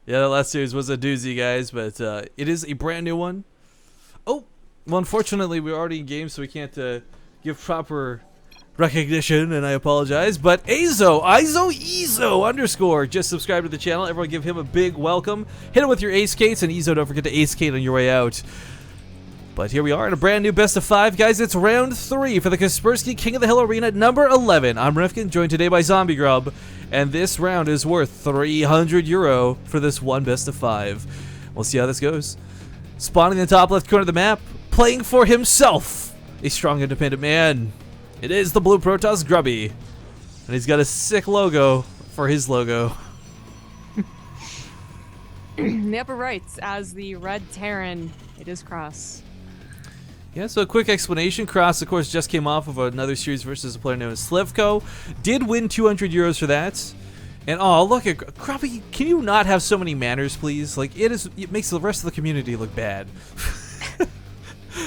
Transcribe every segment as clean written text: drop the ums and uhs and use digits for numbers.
Yeah, the last series was a doozy, guys, but it is a brand new one. Oh, well, unfortunately, we're already in game, so we can't give proper recognition, and I apologize. But Izo underscore just subscribe to the channel. Everyone give him a big welcome. Hit him with your ace Kates, and Izo, don't forget to ace Kate on your way out. But here we are in a brand new best of 5, guys. It's round 3 for the Kaspersky King of the Hill Arena number 11. I'm Rifkin, joined today by Zombie Grub, and this round is worth 300 euro for this one best of 5. We'll see how this goes. Spawning in the top left corner of the map, playing for himself, a strong independent man. It is the Blue Protoss Grubby, and he's got a sick logo for his logo. In the upper right, as the Red Terran, it is Krass. Yeah, so a quick explanation. Krass, of course, just came off of another series versus a player known as Slivko. Did win 200 euros for that. And oh, look at Grubby. Can you not have so many manners, please? Like, it makes the rest of the community look bad.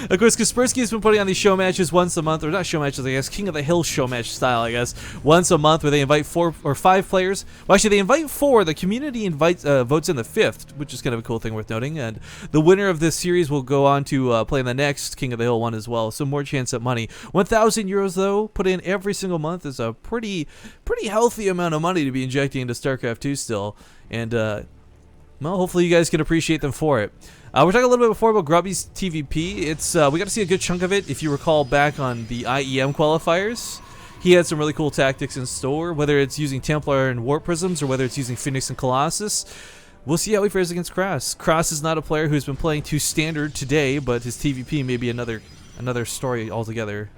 Of course, Kaspersky has been putting on these show matches once a month, or not show matches, I guess, King of the Hill show match style, I guess, once a month, where they invite 4 or 5 players. Well, actually, they invite 4. The community invites votes in the 5th, which is kind of a cool thing worth noting. And the winner of this series will go on to play in the next King of the Hill one as well, so more chance at money. 1,000 euros, though, put in every single month is a pretty healthy amount of money to be injecting into StarCraft 2 still. And, well, hopefully you guys can appreciate them for it. We're talking a little bit before about Grubby's TVP. It's we got to see a good chunk of it. If you recall back on the IEM qualifiers, he had some really cool tactics in store, whether it's using Templar and Warp Prisms or whether it's using Phoenix and Colossus. We'll see how he fares against Krass. Krass is not a player who's been playing too standard today, but his TVP may be another story altogether.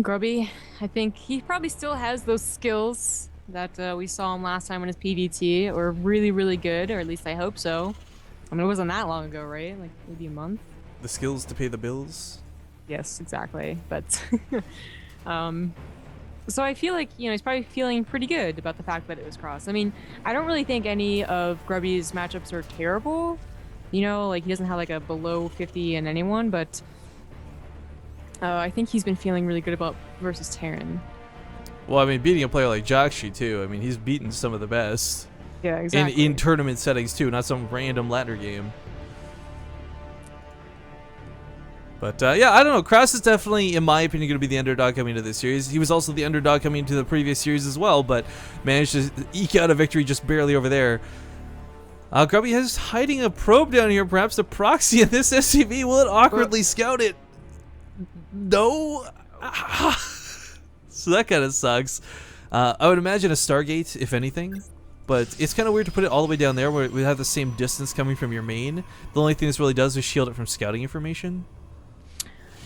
Grubby, I think he probably still has those skills that we saw him last time on his PVT, or really, really good, or at least I hope so. I mean, it wasn't that long ago, right? Like, maybe a month? The skills to pay the bills? Yes, exactly. But, so I feel like, he's probably feeling pretty good about the fact that it was Krass. I mean, I don't really think any of Grubby's matchups are terrible. Like, he doesn't have, like, a below 50 in anyone, but I think he's been feeling really good about versus Terran. Well, I mean, beating a player like Jakshi, too. I mean, he's beaten some of the best. Yeah, exactly. In tournament settings, too, not some random ladder game. But, yeah, I don't know. Krass is definitely, in my opinion, going to be the underdog coming into this series. He was also the underdog coming into the previous series as well, but managed to eke out a victory just barely over there. Grubby is hiding a probe down here, perhaps the proxy in this SCV. Will it awkwardly scout it? No? So that kind of sucks. I would imagine a Stargate, if anything. But it's kind of weird to put it all the way down there where we have the same distance coming from your main. The only thing this really does is shield it from scouting information.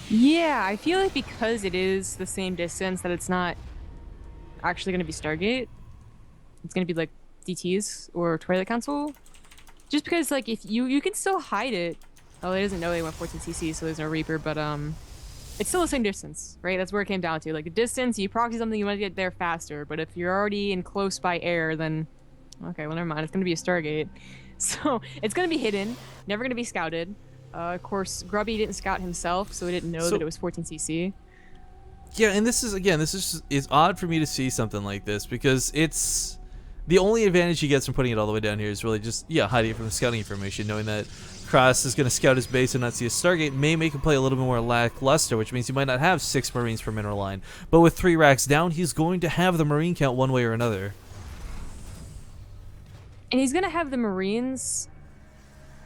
Yeah, I feel like because it is the same distance that it's not actually going to be Stargate. It's going to be like DTs or Twilight Council. Just because, like, if you can still hide it. Oh, it doesn't know they went 14cc, so there's no Reaper, but it's still the same distance, right? That's where it came down to. Like, the distance, you proxy something, you want to get there faster. But if you're already in close by air, then... Okay, well, never mind. It's going to be a Stargate. So, it's going to be hidden. Never going to be scouted. Of course, Grubby didn't scout himself, so he didn't know that it was 14cc. Yeah, and this is, again, it's odd for me to see something like this, because it's... The only advantage he gets from putting it all the way down here is really just, yeah, hiding it from the scouting information, knowing that Krass is going to scout his base and not see a Stargate may make him play a little bit more lackluster, which means he might not have 6 Marines per mineral line. But with 3 racks down, he's going to have the Marine count one way or another. And he's going to have the Marines...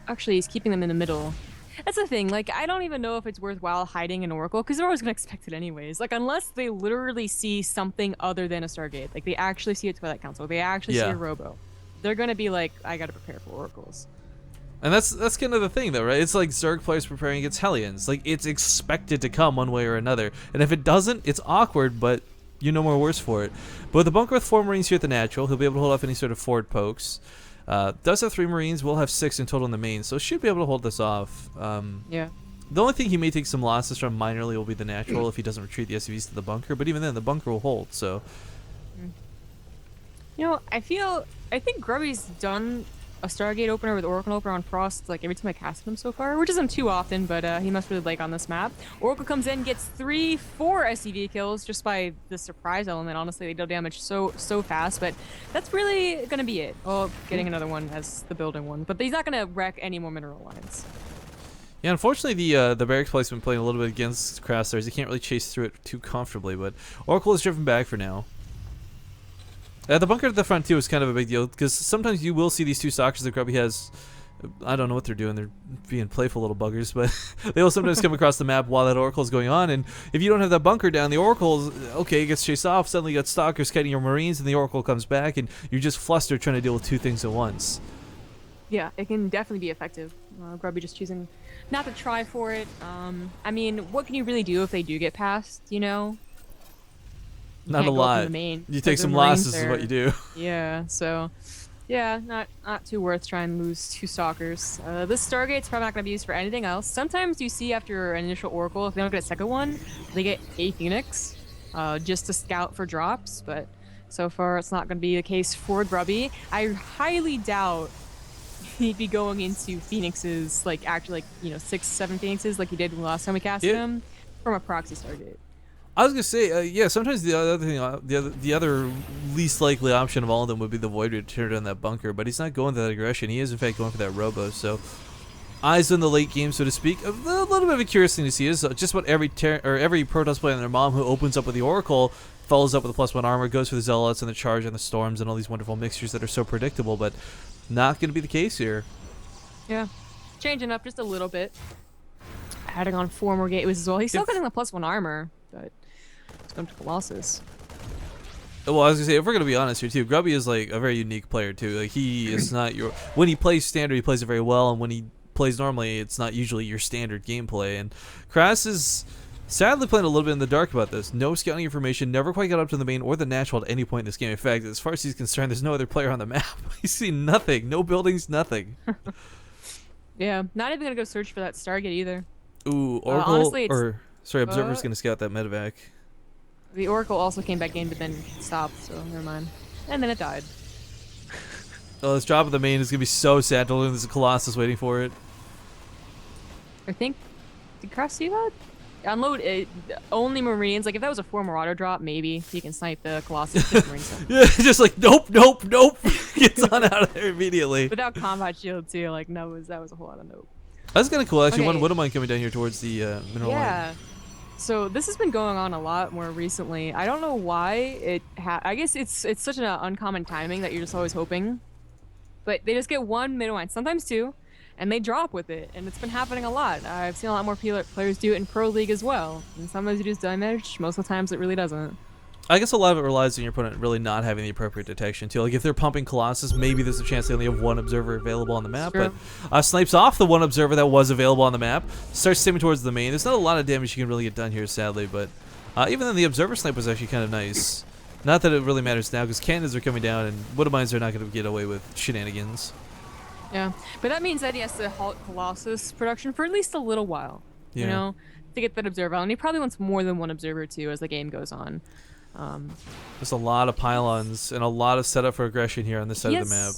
Actually, he's keeping them in the middle. That's the thing, like, I don't even know if it's worthwhile hiding an Oracle, because they're always going to expect it anyways. Like, unless they literally see something other than a Stargate. Like, they actually see a Twilight Council. They actually see a Robo. They're going to be like, I got to prepare for Oracles. And that's kind of the thing, though, right? It's like Zerg players preparing against Hellions. Like, it's expected to come one way or another. And if it doesn't, it's awkward, but you know more worse for it. But with the bunker with 4 Marines here at the natural, he'll be able to hold off any sort of forward pokes. Does have 3 Marines, will have 6 in total in the main, so should be able to hold this off. Yeah. The only thing he may take some losses from minorly will be the natural if he doesn't retreat the SCVs to the bunker, but even then, the bunker will hold, so... I think Grubby's done a Stargate opener with Oracle opener on Frost like every time I casted him so far, which isn't too often, but he must really like on this map. Oracle comes in, gets 3, 4 SCV kills just by the surprise element. Honestly, they deal damage so fast, but that's really gonna be it. Oh, getting another one as the building one, but he's not gonna wreck any more mineral lines. Yeah, unfortunately, the barracks placement playing a little bit against Krass there. He can't really chase through it too comfortably, but Oracle is driven back for now. The bunker at the front, too, is kind of a big deal, because sometimes you will see these two stalkers that Grubby has. I don't know what they're doing. They're being playful little buggers, but they will sometimes come across the map while that Oracle is going on, and if you don't have that bunker down, the Oracle, okay, gets chased off, suddenly you got stalkers kiting your Marines, and the Oracle comes back, and you're just flustered trying to deal with two things at once. Yeah, it can definitely be effective. Grubby just choosing not to try for it. I mean, what can you really do if they do get past, you know? Not a lot. You take some losses is what you do. Yeah, so yeah, not too worth trying to lose 2 stalkers. This Stargate's probably not going to be used for anything else. Sometimes you see after an initial Oracle, if they don't get a second one, they get a Phoenix just to scout for drops, but so far it's not going to be the case for Grubby. I highly doubt he'd be going into Phoenixes, like actually like, you know, 6, 7 Phoenixes like he did last time we casted him from a proxy Stargate. I was gonna say, yeah. Sometimes the other thing, the other least likely option of all of them would be the Void to turn down that bunker, but he's not going for that aggression. He is in fact going for that Robo. So, eyes on the late game, so to speak. A little bit of a curious thing to see is just what every Protoss player and their mom who opens up with the Oracle follows up with a +1 armor, goes for the Zealots and the Charge and the Storms and all these wonderful mixtures that are so predictable, but not going to be the case here. Yeah, changing up just a little bit, adding on 4 more gateways as well. He's still getting the +1 armor, but it's going to Colossus. Well, I was gonna say, if we're gonna be honest here too, Grubby is like a very unique player too. Like he is not your when he plays standard, he plays it very well, and when he plays normally, it's not usually your standard gameplay. And Krass is sadly playing a little bit in the dark about this. No scouting information, never quite got up to the main or the natural at any point in this game. In fact, as far as he's concerned, there's no other player on the map. He's seen nothing, no buildings, nothing. Yeah, not even gonna go search for that Stargate either. Ooh, Oracle honestly, or sorry, Observer's gonna scout that medevac. The Oracle also came back in, but then stopped, so never mind. And then it died. Oh, this drop of the main is gonna be so sad to learn there's a Colossus waiting for it. I think, did Krass see that? Unload it, only Marines. Like if that was a 4 Marauder drop, maybe he can snipe the Colossus. Just Marines. Yeah, just like nope. Gets on out of there immediately. Without combat shield too, like that was a whole lot of nope. That's kind of cool actually. Okay. One of mine coming down here towards the mineral line. Yeah. So this has been going on a lot more recently. I don't know why I guess it's such an uncommon timing that you're just always hoping. But they just get 1 middle line, sometimes 2, and they drop with it, and it's been happening a lot. I've seen a lot more players do it in Pro League as well. And sometimes it does damage, most of the times it really doesn't. I guess a lot of it relies on your opponent really not having the appropriate detection too. Like if they're pumping Colossus, maybe there's a chance they only have 1 observer available on the map. True. But snipes off the 1 observer that was available on the map, starts steaming towards the main. There's not a lot of damage you can really get done here, sadly. But even then, the observer snipe was actually kind of nice. Not that it really matters now, because cannons are coming down, and Woodamines are not going to get away with shenanigans. Yeah, but that means that he has to halt Colossus production for at least a little while. Yeah. You know, to get that observer, and he probably wants more than 1 observer too as the game goes on. There's a lot of pylons and a lot of setup for aggression here on this side of the map.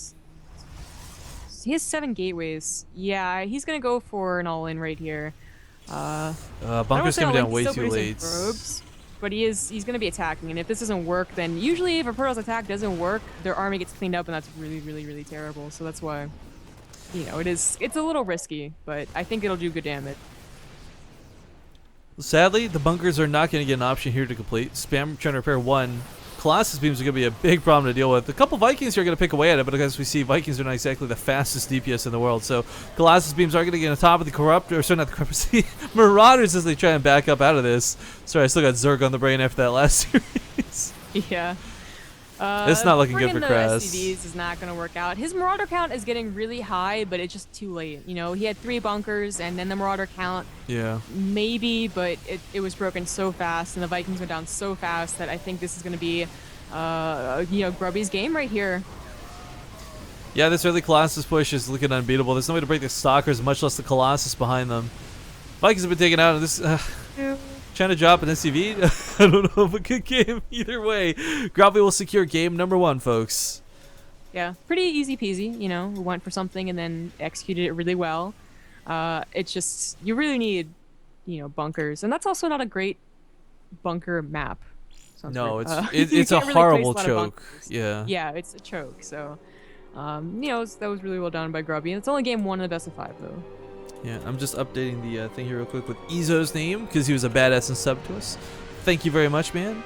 He has 7 gateways. Yeah, he's gonna go for an all-in right here. Bunker's coming down way too late. Probes, but he's gonna be attacking, and if this doesn't work, then usually if a Protoss attack doesn't work, their army gets cleaned up, and that's really terrible. So that's why, you know, it's a little risky, but I think it'll do good damage. Sadly, the bunkers are not going to get an option here to complete. Spam trying to repair 1. Colossus beams are going to be a big problem to deal with. A couple Vikings are going to pick away at it, but as we see, Vikings are not exactly the fastest DPS in the world. So Colossus beams are going to get on top of the not the Corrupt, Marauders as they try and back up out of this. Sorry, I still got Zerg on the brain after that last series. Yeah. It's not looking good for Krass. SCVs is not going to work out. His Marauder count is getting really high, but it's just too late. You know, he had 3 bunkers, and then the Marauder count, maybe, but it was broken so fast, and the Vikings went down so fast that I think this is going to be, you know, Grubby's game right here. Yeah, this early Colossus push is looking unbeatable. There's no way to break the Stalkers, much less the Colossus behind them. Vikings have been taken out, and this... trying to drop an SCV. I don't know if a good game either way. Grubby will secure game number 1, folks. Yeah, pretty easy peasy. You know, we went for something and then executed it really well. It's just you really need, you know, bunkers, and that's also not a great bunker map. Sounds No, weird. You it's a can't really place horrible lot of choke. bunkers. Yeah. Yeah, it's a choke. So, you know, that was really well done by Grubby. And it's only game 1 in the best of 5 though. Yeah, I'm just updating the thing here real quick with Ezo's name because he was a badass and sub to us. Thank you very much, man.